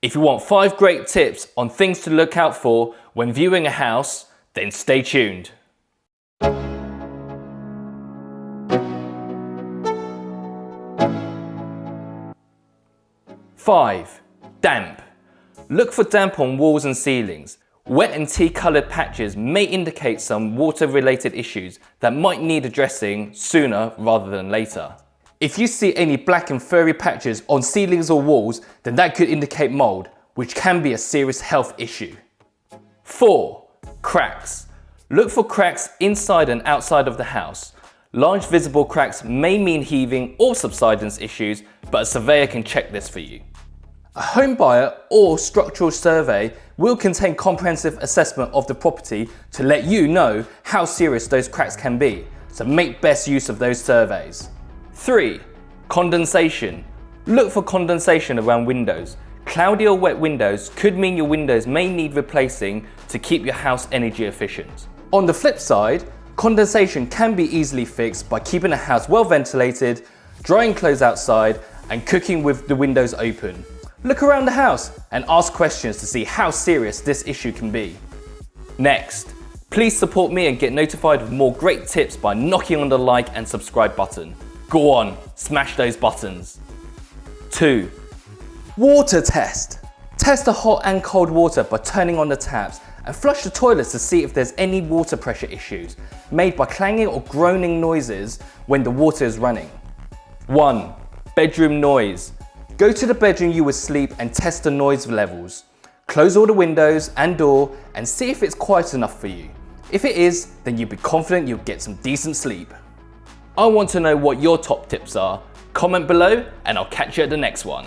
If you want 5 great tips on things to look out for when viewing a house, then stay tuned. 5. Damp. Look for damp on walls and ceilings. Wet and tea-coloured patches may indicate some water-related issues that might need addressing sooner rather than later. If you see any black and furry patches on ceilings or walls, then that could indicate mould, which can be a serious health issue. 4. Cracks. Look for cracks inside and outside of the house. Large visible cracks may mean heaving or subsidence issues, but a surveyor can check this for you. A home buyer or structural survey will contain comprehensive assessment of the property to let you know how serious those cracks can be, so make best use of those surveys. 3. Condensation. Look for condensation around windows. Cloudy or wet windows could mean your windows may need replacing to keep your house energy efficient. On the flip side, condensation can be easily fixed by keeping a house well ventilated, drying clothes outside, and cooking with the windows open. Look around the house and ask questions to see how serious this issue can be. Next, please support me and get notified of more great tips by knocking on the like and subscribe button. Go on, smash those buttons. 2. Water test. Test the hot and cold water by turning on the taps and flush the toilets to see if there's any water pressure issues made by clanging or groaning noises when the water is running. 1. Bedroom noise. Go to the bedroom you would sleep and test the noise levels. Close all the windows and door and see if it's quiet enough for you. If it is, then you'll be confident you'll get some decent sleep. I want to know what your top tips are. Comment below and I'll catch you at the next one.